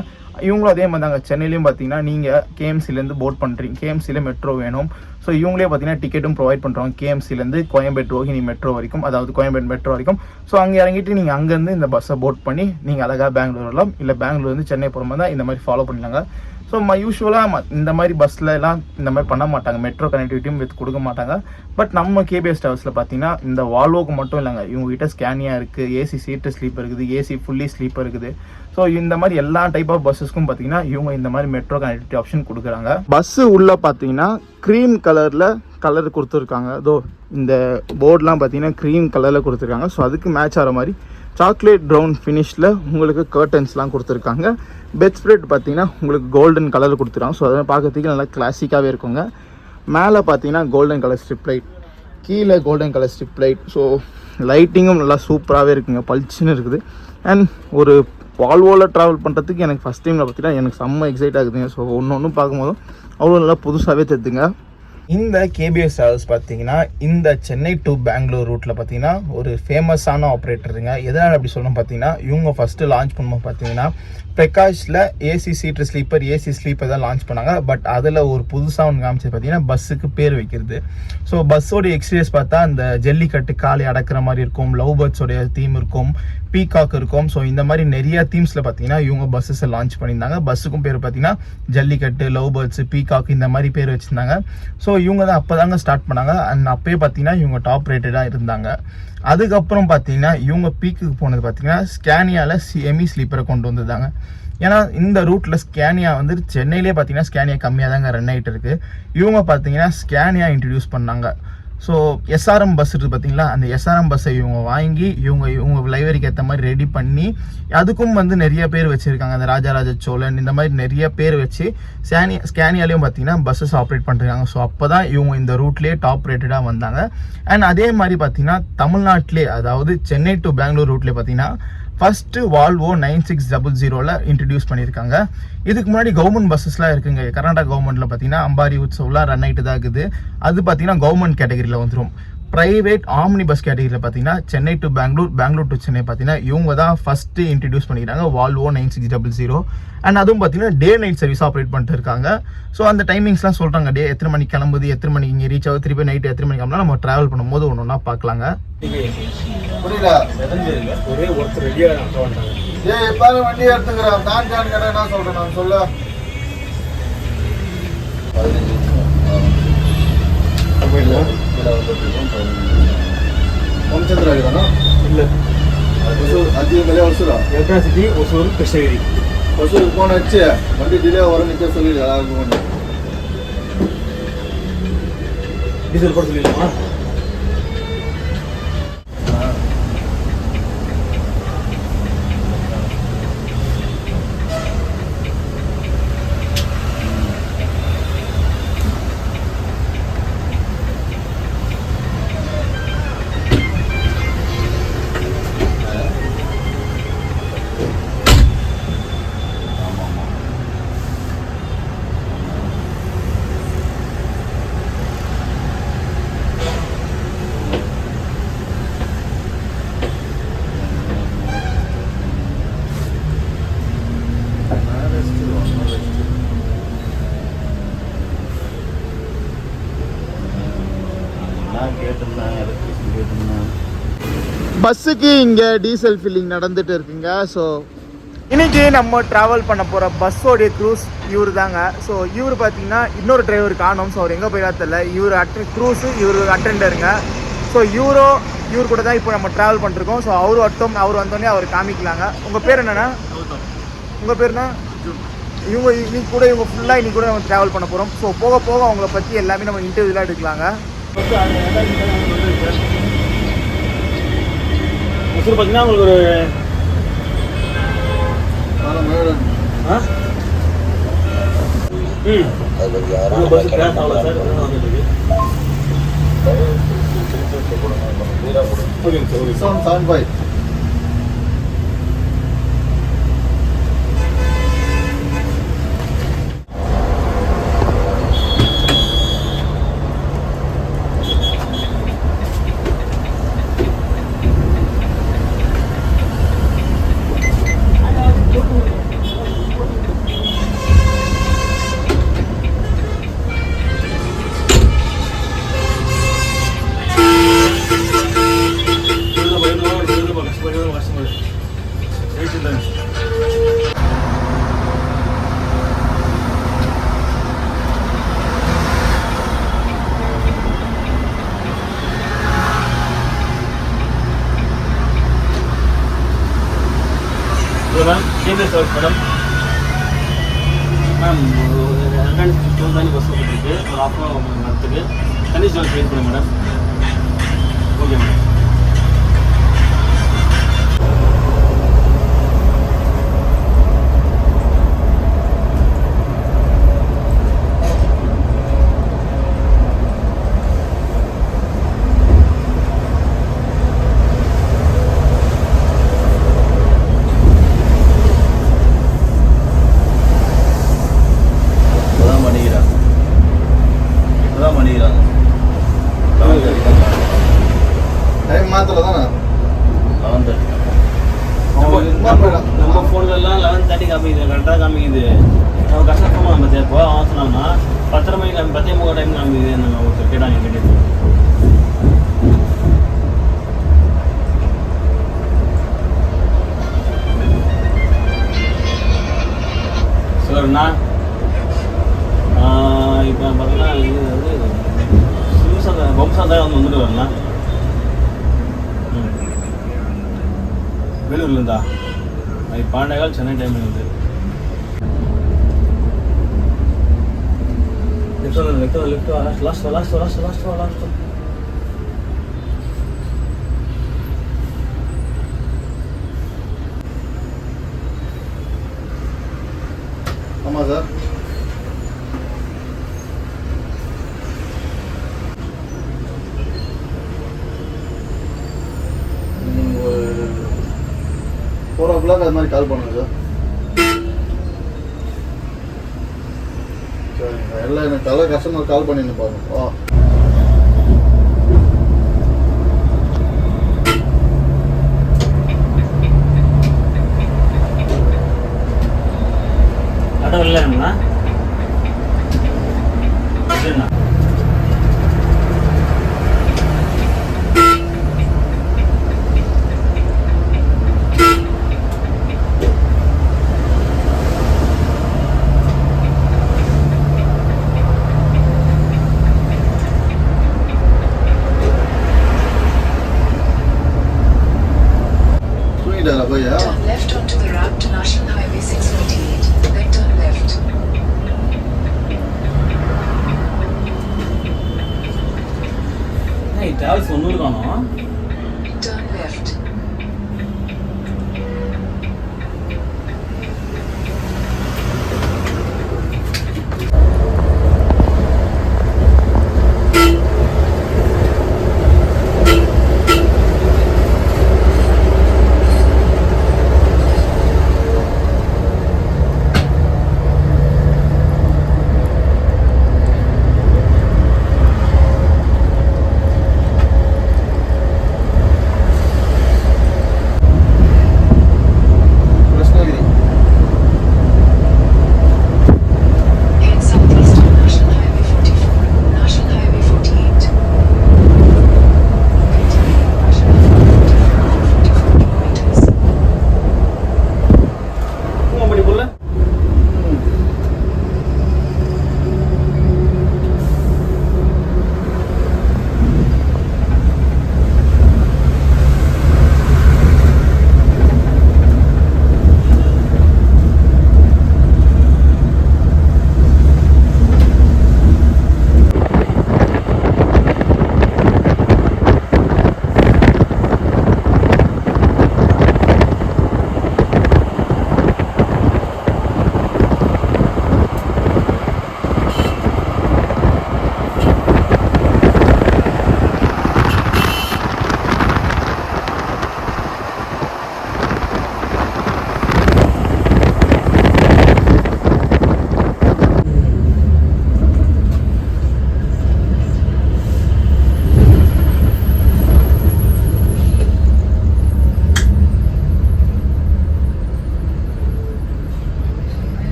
இவங்களும் அதே மாதிரி தாங்க. சென்னையிலையும் பார்த்தீங்கன்னா நீங்கள் கேஎம்சிலேருந்து போட் பண்ணுறீங்க, கேஎம்சியில் மெட்ரோ வேணும். ஸோ இவங்களே பார்த்தீங்கன்னா டிக்கெட்டும் ப்ரொவைட் பண்ணுறாங்க கேஎம்சிலேருந்து கோயம்பேடு ரோஹிணி மெட்ரோ வரைக்கும், அதாவது கோயம்பேடு மெட்ரோ வரைக்கும். ஸோ அங்கே இறங்கிட்டு நீங்கள் அங்கேருந்து இந்த பஸ்ஸை போட் பண்ணி நீங்கள் அழகாக பெங்களூர் வரலாம். இல்லை பெங்களூர்லேருந்து சென்னை போகிற மாதிரி தான் இந்த மாதிரி ஃபாலோ பண்ணிடலாங்க. ஸோ யூஸ்வலாக இந்த மாதிரி பஸ்ஸில் எல்லாம் இந்த மாதிரி பண்ண மாட்டாங்க, மெட்ரோ கனெக்டிவிட்டியும் வித் கொடுக்க மாட்டாங்க. பட் நம்ம கேபிஎஸ் டிராவல்ஸில் பார்த்தீங்கன்னா இந்த வால்வோக்கு மட்டும் இல்லைங்க, இவங்ககிட்ட ஸ்கேனியா இருக்குது, ஏசி சீட்டு ஸ்லீப்பர் இருக்குது, ஏசி ஃபுல்லி ஸ்லீப்பர் இருக்குது. ஸோ இந்த மாதிரி எல்லா டைப் ஆஃப் பஸ்ஸஸ்க்கும் பார்த்தீங்கன்னா இவங்க இந்த மாதிரி மெட்ரோ கனெக்டிவிட்டி ஆப்ஷன் கொடுக்குறாங்க. பஸ்ஸு உள்ளே பார்த்தீங்கன்னா க்ரீம் கலர் கொடுத்துருக்காங்க. அதோ இந்த போர்டெலாம் பார்த்தீங்கன்னா க்ரீம் கலரில் கொடுத்துருக்காங்க. ஸோ அதுக்கு மேட்ச் ஆகிற மாதிரி சாக்லேட் ப்ரௌன் ஃபினிஷில் உங்களுக்கு கர்டன்ஸ்லாம் கொடுத்துருக்காங்க. பெட் ஸ்ப்ரெட் பார்த்தீங்கன்னா உங்களுக்கு கோல்டன் கலரில் கொடுத்துருக்காங்க. ஸோ அதெல்லாம் பார்க்கறதுக்கு நல்லா கிளாசிக்காகவே இருக்குங்க. மேலே பார்த்தீங்கன்னா கோல்டன் கலர் ஸ்ட்ரிப் லைட், கீழே golden colour strip light. So லைட்டிங்கும் நல்லா சூப்பராகவே இருக்குங்க, பளிச்சுன்னு இருக்குது. அண்ட் ஒரு வால்வோவில் ட்ராவல் பண்ணுறதுக்கு எனக்கு ஃபஸ்ட் டைமில் பார்த்தீங்கன்னா எனக்கு செம்ம எக்ஸைட் ஆகுதுங்க. ஸோ ஒன்று பார்க்கும்போதும் அவ்வளோ நல்லா புதுசாகவே தெரியுதுங்க. இந்த கேபிஎஸ் டிராவல்ஸ் பார்த்தீங்கன்னா இந்த சென்னை டு பெங்களூர் ரூட்டில் பார்த்தீங்கன்னா ஒரு ஃபேமஸான ஆப்ரேட்டருங்க. எதனால் அப்படி சொல்லணும் பார்த்தீங்கன்னா, இவங்க ஃபஸ்ட்டு லான்ச் பண்ணும்போது பார்த்தீங்கன்னா பிரகாஷில் ஏசி சீட்டு ஸ்லீப்பர், ஏசி ஸ்லீப்பர் தான் லான்ச் பண்ணாங்க. பட் அதில் ஒரு புதுசாக ஒன்று காமிச்சது பார்த்தீங்கன்னா பஸ்ஸுக்கு பேர் வைக்கிறது. ஸோ பஸ்ஸோடைய எக்ஸ்பீரியன்ஸ் பார்த்தா அந்த ஜல்லிக்கட்டு காலை அடக்கிற மாதிரி இருக்கும், லவ் பேர்ட்ஸோடைய தீம் இருக்கும், பீகாக் இருக்கும். ஸோ இந்த மாதிரி நிறைய தீம்ஸில் பார்த்தீங்கன்னா இவங்க பஸ்ஸஸை லான்ச் பண்ணியிருந்தாங்க. பஸ்ஸுக்கும் பேர் பார்த்தீங்கன்னா ஜல்லிக்கட்டு, லவ் பேர்ட்ஸ், பீகாக் இந்த மாதிரி பேர் வச்சுருந்தாங்க. ஸோ இவங்க தான் அப்போ தாங்க ஸ்டார்ட் பண்ணாங்க. அண்ட் அப்போயே பார்த்தீங்கன்னா இவங்க டாப் ரேட்டடாக இருந்தாங்க. அதுக்கப்புறம் பார்த்தீங்கன்னா இவங்க பீக்குக்கு போனது பார்த்தீங்கன்னா ஸ்கேனியாவில் செமி ஸ்லீப்பரை கொண்டு வந்திருந்தாங்க. ஏன்னா இந்த ரூட்டில் ஸ்கேனியா வந்து சென்னையிலே பார்த்தீங்கன்னா ஸ்கேனியா கம்மியாக தாங்க ரன் ஆகிட்டு இருக்குது. இவங்க பார்த்தீங்கன்னா ஸ்கேனியா இன்ட்ரடியூஸ் பண்ணாங்க. ஸோ எஸ்ஆர்எம் பஸ் இருக்குது பார்த்தீங்களா, அந்த எஸ்ஆர்எம் பஸ்ஸை இவங்க வாங்கி இவங்க லைப்ரரிக்கு ஏற்ற மாதிரி ரெடி பண்ணி அதுக்கும் வந்து நிறைய பேர் வச்சுருக்காங்க. அந்த ராஜராஜ சோழன் இந்த மாதிரி நிறைய பேர் வச்சு ஸ்கேனியாலையும் பார்த்தீங்கன்னா பஸ்ஸஸ் ஆப்ரேட் பண்ணிருக்காங்க. ஸோ அப்போ தான் இவங்க இந்த ரூட்லேயே டாப் ரேட்டடாக வந்தாங்க. அண்ட் அதே மாதிரி பார்த்தீங்கன்னா தமிழ்நாட்டிலே, அதாவது சென்னை டு பெங்களூர் ரூட்லேயே பார்த்தீங்கன்னா ஃபஸ்ட்டு வால்வோ 9600 இன்ட்ரடியூஸ் பண்ணியிருக்காங்க. இதுக்கு முன்னாடி கவர்மெண்ட் பஸ்ஸஸ்லாம் இருக்குங்க. கர்நாடகா கவர்மெண்ட்டில் பார்த்தீங்கன்னா அம்பாரி உற்சவ்லாம் ரன் ஆகிட்டு தான் இருக்குது. அது பார்த்தீங்கன்னா கவர்மெண்ட் கேட்டகரியில் வந்துடும். ப்ரைவேட் ஆம்னி பஸ் கேட்டகரியில் பார்த்தீங்கன்னா சென்னை டு பெங்களூர், பெங்களூர் டு சென்னை பார்த்தீங்கன்னா இவங்க தான் ஃபஸ்ட்டு இன்ட்ரடியூஸ் பண்ணிக்கிறாங்க வால்வோ 9600. அண்ட் அதுவும் பார்த்தீங்கன்னா டே நைட் சர்வீஸ் ஆப்ரேட் பண்ணிட்டு இருக்காங்க. ஸோ அந்த டைமிங்ஸ்லாம் சொல்கிறாங்க, டே எத்தனை மணிக்கு கிளம்புது, எத்தனை மணிக்கு இங்கே ரீச் ஆகுது, திருப்பி நைட்டு எத்தனை மணிக்கு கிளம்பலாம் நம்ம ட்ராவல் பண்ணும்போது ஒன்று ஒன்றா பார்க்கலாங்க. புரியல, ஒரே ஒருத்தர் ரெடியாக எப்பாரு வண்டி எடுத்துக்கிறேன். நான் கடை என்ன சொல்கிறேன் நான் சொல்ல ஓம்சந்திராகிதானா இல்லை அதிக மேலே ஒசூரா எலக்ட்ராசிட்டி ஒசூர் கிருஷ்ணகிரி ஒசூருக்கு போன வச்சு வண்டி டிலே வர நிற்க சொல்லி எல்லாருக்கும் டீசல் போட சொல்லிடலாமா? பஸ்ஸுக்கு இங்கே டீசல் ஃபில்லிங் நடந்துட்டு இருக்குங்க. ஸோ இன்னைக்கு நம்ம ட்ராவல் பண்ண போகிற பஸ்ஸோடைய க்ரூஸ் இவர் தாங்க. ஸோ இவர் பார்த்தீங்கன்னா இன்னொரு டிரைவர் காணும். ஸோ அவர் எங்கே போயிடா தெரியல. இவர் க்ரூஸு, இவர் அட்டெண்டருங்க. ஸோ இவர் கூட தான் இப்போ நம்ம ட்ராவல் பண்ணிருக்கோம். ஸோ அவர் வந்தோடனே அவர் காமிக்கலாங்க. உங்கள் பேர் என்னென்னா? உங்கள் பேர்னா? இவங்க ஃபுல்லாக இன்னைக்கு கூட நம்ம ட்ராவல் பண்ண போகிறோம். ஸோ போக போக அவங்கள பற்றி எல்லாமே நம்ம இன்டர்வியூலாம் எடுக்கலாங்க. பார்த்தீங்கன்னா உங்களுக்கு ஒரு சேஞ்ச் சர்வீஸ் மேடம். மேம் ஒரு எலக்ட்ரானிக் ஸ்டோர் தான் பஸ் போட்டுருக்கு. ஒரு ஆஃப் மந்த்துக்கு தனி ஸ்டோர் சேஞ்ச் பண்ணுங்க மேடம். Okay madam. டைம் மாத்தல தானே 11:30. நம்ம ஃபோன்லலாம் 11:30 காமிக்குது, கரெக்டாக காமிக்குது. நம்ம கஷ்டமாக நம்ம தேப்போ அவன் சொன்னோம்னா 10:30 மணிக்கு காமி 10:30 டைம் காமிக்குது. நம்ம ஒருத்தர் கேட்டாங்க கேட்டு சரிண்ணா. இப்போ பார்த்தீங்கன்னா இது வந்து வம்சாதான் வந்துட்டு வரலாம். வேலூர்லேருந்தா அது 12 சென்னை டைம் இருந்து லெஃப்ட் லாஸ்ட். ஆமாம் சார். நீங்கள் 4 o'clock அது மாதிரி கால் பண்ணுங்க சார். சரிங்க, எல்லாம் எனக்கு தலை கஸ்டமர் கால் பண்ணின்னு பாருங்க. அடம் இல்லைண்ணா சரிண்ணா. தூங்கிட்டாரா பையா? Turn left onto the route to National Highway 628, then turn left. Travels ஒன்று காணும். Turn left.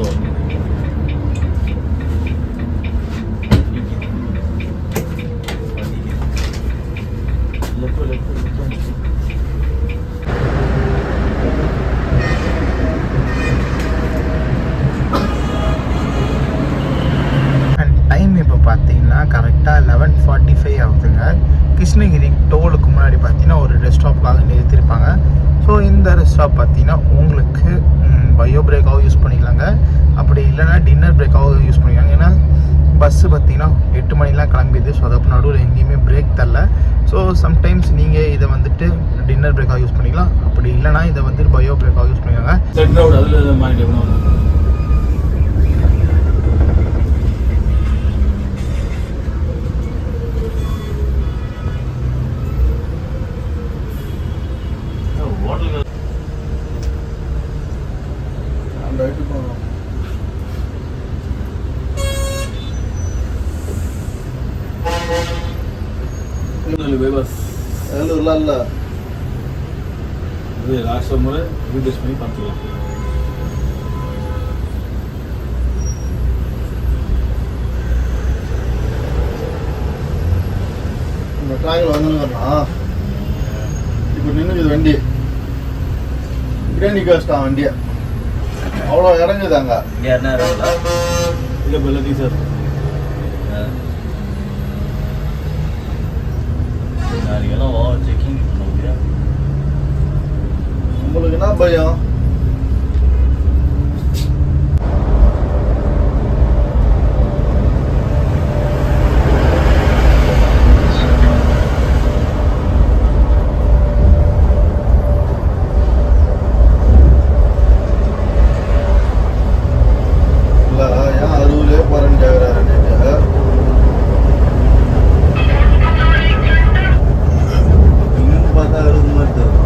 அண்ட் டைம் இப்போ பார்த்தீங்கன்னா கரெக்டாக 11:45 ஆகுதுங்க. கிருஷ்ணகிரி டோலுக்கு முன்னாடி பார்த்தீங்கன்னா ஒரு ரெஸ்ட் ஸ்டாப்காக நிறுத்திருப்பாங்க. ஸோ இந்த ரெஸ்ட் ஸ்டாப் பார்த்தீங்கன்னா உங்களுக்கு பயோ பிரேக்காகவும் யூஸ் பண்ணிக்கலாங்க, அப்படி இல்லைனா டின்னர் பிரேக்காகவும் யூஸ் பண்ணிக்கலாங்க. ஏன்னா பஸ்ஸு பார்த்தீங்கன்னா 8 மணிலாம் கிளம்பிடுது. ஸோ அதப்போ நடுவில் எங்கேயுமே பிரேக் தரல. ஸோ சம்டைம்ஸ் நீங்கள் இதை வந்துட்டு டின்னர் பிரேக்காக யூஸ் பண்ணிக்கலாம், அப்படி இல்லைனா இதை வந்துட்டு பயோ பிரேக்காக யூஸ் பண்ணிக்கலாங்க. செட் ரோடு அதில் மாறிட்டு ஹோட்டலுக்கு அந்த ரைட்டு போகணும். பஸ் வேலூர்லாம் இல்லை. இது லாஸ்ட் முறை ரீடெஸ்ட் பண்ணி பார்த்துக்கலாம். இந்த ட்ராங்கில் வந்துருங்கண்ணா. இப்போ நின்றுக்குது வண்டி. இப்படியே நிற்க வச்சிட்டான் வண்டியை. அவ்வளோ இறங்குதாங்க. யாருன்னா இல்லை இப்போ எல்லாத்தையும் சார் நாளைக்கெல்லாம் செக்கிங் பண்ண முடியாது. உங்களுக்கு என்ன பயம்? இல்லை ஏன் அறுபதுலேயே போகிறேன்னு கேட்குறாரு நீங்கள். இன்னும் பார்த்தா 60 மாதிரி தரும்.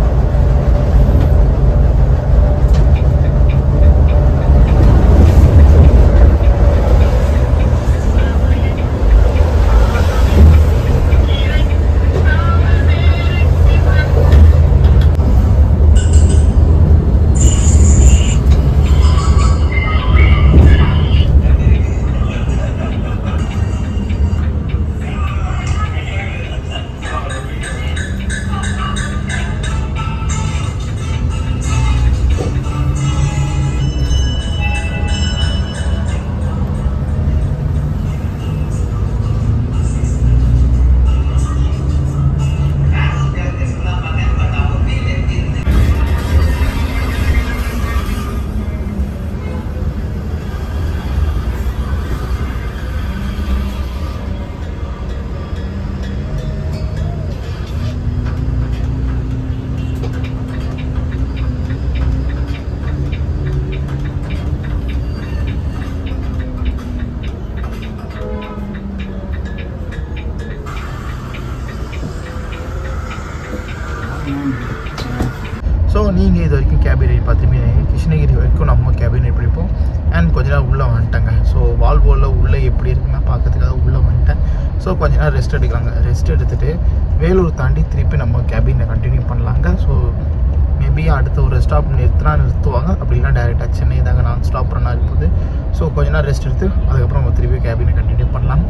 ஸோ நீங்கள் இது வரைக்கும் கேபின் ரைட் பார்த்துருப்பீங்க. கிருஷ்ணகிரி வரைக்கும் நம்ம கேபின் ரைட் பண்ணிப்போம். அண்ட் கொஞ்ச நேரம் உள்ளே வந்துட்டேங்க. ஸோ வால்வோவில் உள்ளே எப்படி இருக்குன்னா பார்க்கறதுக்காக உள்ளே வந்துட்டேன். ஸோ கொஞ்ச நேரம் ரெஸ்ட் எடுக்கலாங்க. ரெஸ்ட் எடுத்துகிட்டு வேலூர் தாண்டி திருப்பி நம்ம கேபினை கண்டினியூ பண்ணலாங்க. ஸோ மேபி அடுத்த ஒரு ஸ்டாப் நிறுத்துவாங்க, அப்படி இல்லைனா டேரெக்டாக சென்னை தாங்க நான் ஸ்டாப் ரன் ஆகும்போது. ஸோ கொஞ்ச நேரம் ரெஸ்ட் எடுத்து அதுக்கப்புறம் நம்ம திருப்பி கேபினை கண்டினியூ பண்ணலாம்.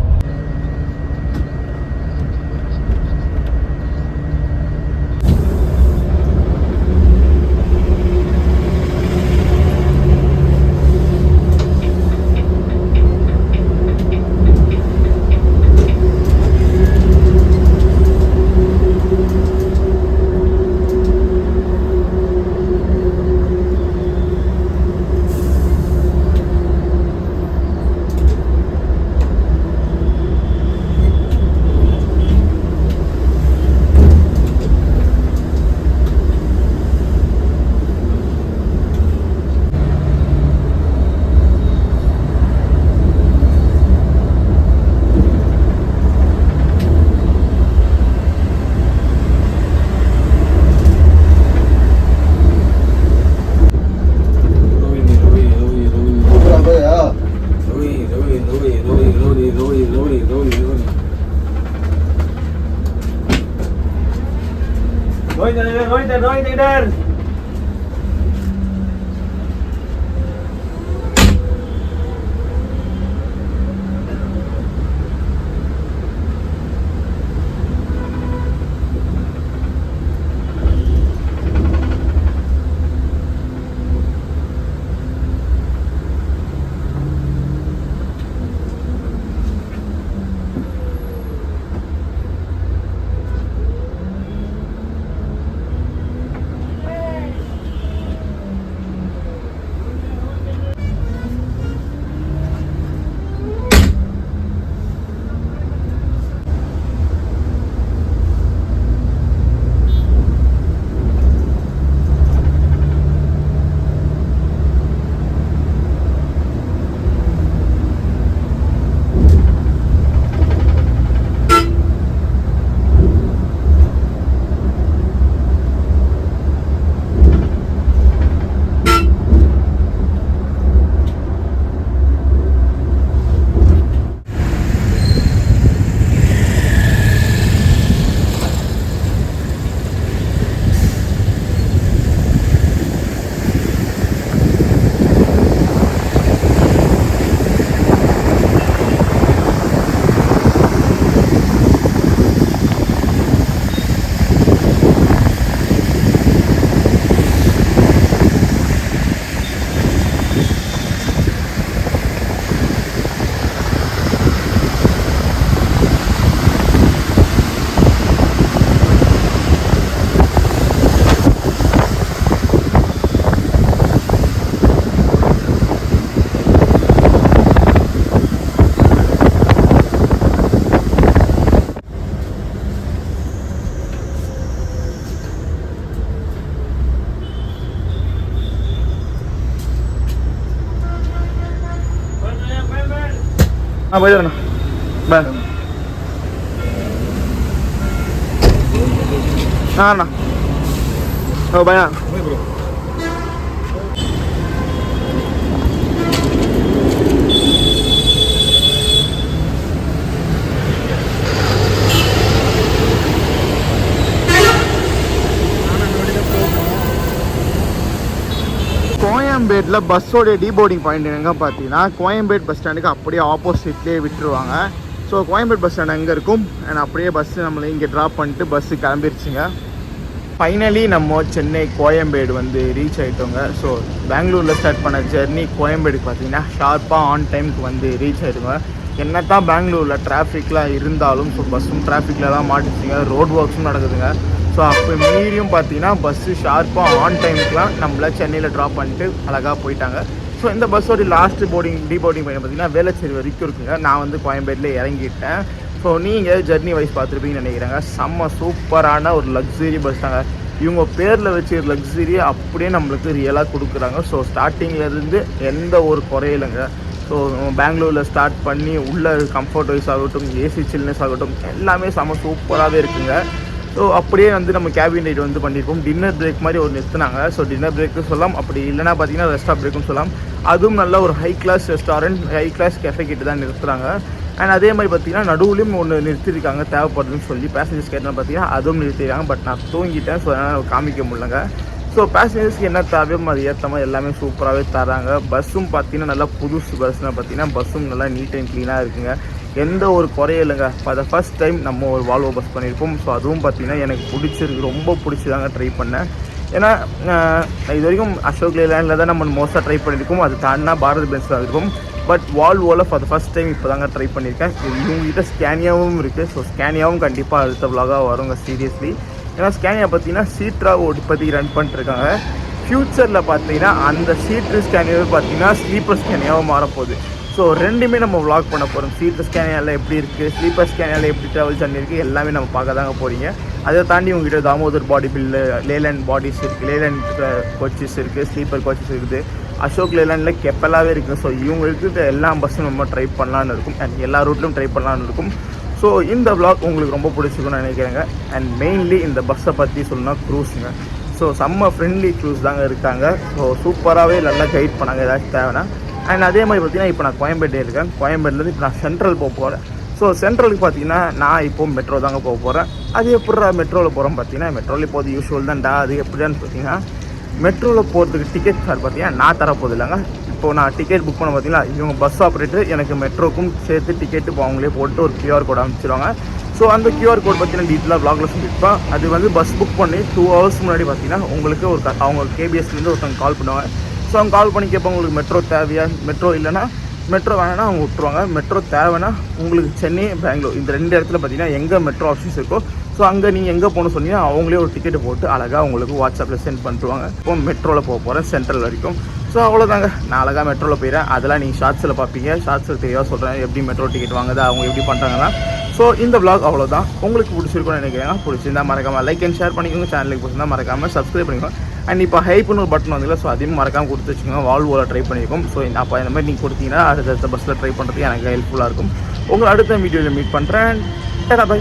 போய் தரேண்ணா பாய் அண்ணா ஓ பையா கோயம்பேட்டில் பஸ்ஸோடைய டீபோர்டிங் பாயிண்ட் எங்கே பார்த்தீங்கன்னா கோயம்பேட் பஸ் ஸ்டாண்டுக்கு அப்படியே ஆப்போசிட்லேயே விட்டுருவாங்க. ஸோ கோயம்பேட் பஸ் ஸ்டாண்ட் எங்கே இருக்கும் அண்ட் அப்படியே பஸ்ஸு நம்மளை இங்கே ட்ராப் பண்ணிட்டு பஸ்ஸு கிளம்பிருச்சுங்க. ஃபைனலி நம்ம சென்னை கோயம்பேடு வந்து ரீச் ஆகிட்டோங்க. ஸோ பெங்களூரில் ஸ்டார்ட் பண்ண ஜெர்னி கோயம்பேடுக்கு பார்த்தீங்கன்னா ஷார்ப்பாக ஆன் டைமுக்கு வந்து ரீச் ஆகிடுங்க. என்ன தான் பெங்களூரில் டிராஃபிக்லாம் இருந்தாலும் ஸோ பஸ்ஸும் டிராஃபிக்கில் தான் மாட்டிச்சுங்க, ரோட் ஒர்க்ஸும் நடக்குதுங்க. ஸோ அப்போ மீறியும் பார்த்தீங்கன்னா பஸ்ஸு ஷார்ப்பாக ஆன் டைமுக்குலாம் நம்மள சென்னையில் ட்ராப் பண்ணிட்டு அழகாக போயிட்டாங்க. ஸோ இந்த பஸ்ஸோட லாஸ்ட்டு டீபோர்டிங் பண்ணி பார்த்தீங்கன்னா வேளச்சேரி வரைக்கும் இருக்குங்க. நான் வந்து கோயம்பேட்டில் இறங்கிட்டேன். ஸோ நீங்கள் ஜர்னி வைஸ் பார்த்துருப்பீங்கன்னு நினைக்கிறேங்க. செம்ம சூப்பரான ஒரு லக்ஸரி பஸ் தாங்க. இவங்க பேரில் வச்சு லக்ஸரி அப்படியே நம்மளுக்கு ரியலாக கொடுக்குறாங்க. ஸோ ஸ்டார்டிங்லேருந்து எந்த ஒரு குறையிலைங்க. ஸோ பெங்களூரில் ஸ்டார்ட் பண்ணி உள்ள கம்ஃபர்ட் வைஸ் ஆகட்டும், ஏசி சில்னஸ் ஆகட்டும், எல்லாமே செம்ம சூப்பராகவே இருக்குங்க. ஸோ அப்படியே வந்து நம்ம கேபின் ரைட் வந்து பண்ணியிருப்போம். டின்னர் பிரேக் மாதிரி ஒரு நிறுத்தினாங்க. ஸோ டின்னர் பிரேக்கும் சொல்லலாம், அப்படி இல்லைனா பார்த்தீங்கன்னா ரெஸ்டாரண்ட் பிரேக்கும் சொல்லலாம். அதுவும் நல்ல ஒரு high class restaurant, high class cafe கிட்ட தான் நிறுத்துறாங்க. அண்ட் அதே மாதிரி பார்த்தீங்கன்னா நடுவுலையும் ஒன்று நிறுத்திருக்காங்க தேவைப்படுதுன்னு சொல்லி பேசஞ்சர்ஸ் கேட்டால் பார்த்தீங்கன்னா அதுவும் நிறுத்திருக்காங்க. பட் நான் தூங்கிட்டேன், ஸோ அதனால் காமிக்க முடியலங்க. ஸோ பேசஞ்சர்ஸ்க்கு என்ன தேவையோ அது ஏற்ற மாதிரி எல்லாமே சூப்பராகவே தராங்க. பஸ்ஸும் பார்த்தீங்கன்னா நல்லா புதுசு பஸ்னால் பார்த்தீங்கன்னா பஸ்ஸும் நல்லா நீட் அண்ட் க்ளீனாக இருக்குங்க. எந்த ஒரு குறையும் இல்லைங்க. ஃபார் த ஃபஸ்ட் டைம் நம்ம ஒரு வால்வோ பஸ் பண்ணியிருப்போம். ஸோ அதுவும் பார்த்தீங்கன்னா எனக்கு பிடிச்சிருக்கு, ரொம்ப பிடிச்சிதாங்க ட்ரை பண்ணேன். ஏன்னா இது வரைக்கும் அசோக் லேலேண்டில் தான் நம்ம மோஸ்ட்டாக ட்ரை பண்ணியிருக்கோம். அது தாண்டினா பாரத் பென்ஸில் இருக்கும். பட் வால்வோவில் ஃபார் த ஃபஸ்ட் டைம் இப்போ தாங்க ட்ரை பண்ணியிருக்கேன். இவங்ககிட்ட ஸ்கேனியாவும் இருக்குது. ஸோ ஸ்கேனியாவும் கண்டிப்பாக அடுத்த விலாகாக வருங்க சீரியஸ்லி. ஏன்னா ஸ்கேனியா பார்த்தீங்கன்னா சீட்ரா இப்போதைக்கு ரன் பண்ணிட்டுருக்காங்க. ஃப்யூச்சரில் பார்த்தீங்கன்னா அந்த சீட்ரு ஸ்கேனியாவே பார்த்தீங்கன்னா ஸ்லீப்பர் ஸ்கேனியாகவும் மாறப்போகுது. ஸோ ரெண்டுமே நம்ம விளாக் பண்ண போகிறோம். சீட்டர் ஸ்கேனியாவில் எப்படி இருக்குது, ஸ்லீப்பர் ஸ்கேனியாவில் எப்படி ட்ராவல் பண்ணியிருக்கு, எல்லாமே நம்ம பார்க்க தாங்க போகிறீங்க. அதை தாண்டி உங்ககிட்ட தாமோதர் பாடி பில்லு, லேலேண்ட் பாடிஸ் இருக்குது, லேலேண்ட் கோச்சஸ் இருக்குது, ஸ்லீப்பர் கோச்சஸ் இருக்குது, அசோக் லேலேண்டில் கெப்பலாகவே இருக்குது. ஸோ இவங்களுக்கு எல்லா பஸ்ஸும் நம்ம ட்ரை பண்ணலான்னு இருக்கும் அண்ட் எல்லா ரூட்லையும் ட்ரை பண்ணலான்னு இருக்கும். ஸோ இந்த விளாக் உங்களுக்கு ரொம்ப பிடிச்சிருக்குன்னு நினைக்கிறேங்க. அண்ட் மெயின்லி இந்த பஸ்ஸை பற்றி சொல்லணும்னா க்ரூஸுங்க. ஸோ செம்ம ஃப்ரெண்ட்லி க்ரூஸ் தாங்க இருக்காங்க. ஸோ சூப்பராகவே நல்லா கைட் பண்ணாங்க ஏதாச்சும் தேவைன்னா. அண்ட் அதே மாதிரி பார்த்தீங்கன்னா இப்போ நான் கோயம்பேட்டே இருக்கேன். கோயம்பேட்டிலேருந்து இப்போ நான் சென்ட்ரல் போக போகிறேன். ஸோ சென்ட்ரலுக்கு பார்த்தீங்கன்னா நான் இப்போது மெட்ரோ தாங்க போக போகிறேன். அது எப்படி மெட்ரோவில் போகிறோம் பார்த்தீங்கன்னா, மெட்ரோவில் இப்போது யூஸ்வல் தான்டா. அது எப்படின்னு பார்த்தீங்கன்னா மெட்ரோவில் போகிறதுக்கு டிக்கெட் சார் பார்த்தீங்கன்னா நான் தரப்போது இல்லைங்க. இப்போது நான் டிக்கெட் புக் பண்ண பார்த்தீங்கன்னா இவங்க பஸ் ஆப்ரேட்டர் எனக்கு மெட்ரோக்கும் சேர்த்து டிக்கெட்டு அவங்களே போட்டு ஒரு QR கோட் அனுப்பிச்சிடுவாங்க. ஸோ அந்த QR கோட் பார்த்தீங்கன்னா டீட்டெயிலாக வ்ளாகில் சொல்லியிருப்பேன். அது வந்து பஸ் புக் பண்ணி 2 hours முன்னாடி பார்த்தீங்கன்னா உங்களுக்கு அவங்க KBSலேருந்து ஒருத்தவங்க கால் பண்ணுவாங்க. ஸோ அவங்க கால் பண்ணி கேட்பாங்க உங்களுக்கு மெட்ரோ தேவையா, மெட்ரோ இல்லைனா மெட்ரோ வேணான்னா அவங்க விட்ருவாங்க. மெட்ரோ தேவைன்னா உங்களுக்கு சென்னை, பெங்களூர் இந்த 2 இடத்துல பார்த்தீங்கன்னா எங்கே மெட்ரோ ஆப்ஷன்ஸ் இருக்கோ ஸோ அங்கே நீங்கள் எங்கே போகணும்னு சொன்னீங்கன்னா அவங்களே ஒரு டிக்கெட்டு போட்டு அழகாக உங்களுக்கு வாட்ஸ்அப்பில் சென்ட் பண்ணிட்டுருவாங்க. இப்போ மெட்ரோவில் போக போகிறேன் சென்ட்ரல் வரைக்கும். ஸோ அவ்வளோதாங்க, நான் அழகாக மெட்ரோவில் போயிடுறேன். அதெல்லாம் நீங்கள் ஷார்ட்ஸில் பார்ப்பீங்க. ஷார்ட்ஸில் தெரியாத சொல்கிறேன் எப்படி மெட்ரோ டிக்கெட் வாங்குது, அவங்க எப்படி பண்ணுறாங்கன்னா. ஸோ இந்த விளாக் அவ்வளோதான். உங்களுக்கு பிடிச்சிருக்குன்னு நினைக்கிறேன். பிடிச்சிருந்தா மறக்காமல் லைக் அண்ட் ஷேர் பண்ணிக்கோங்க. சேனலுக்கு பிடிச்சிருந்தா மறக்காமல் சப்ஸ்கிரைப் பண்ணிக்கோங்க. அண்ட் இப்போ ஹைப்னு ஒரு பட்டன் வந்தில்ல, ஸோ அதையும் மறக்காமல் கொடுத்து வச்சுக்கோங்க. வால்வோவில் ட்ரை பண்ணியிருக்கோம். ஸோ அப்போ இந்த மாதிரி நீங்கள் கொடுத்தீங்கன்னா அடுத்த பஸ்ஸில் ட்ரை பண்ணுறதுக்கு எனக்கு ஹெல்ப்ஃபுல்லாக இருக்கும். உங்களை அடுத்த வீடியோவில் மீட் பண்ணுறேன். பை.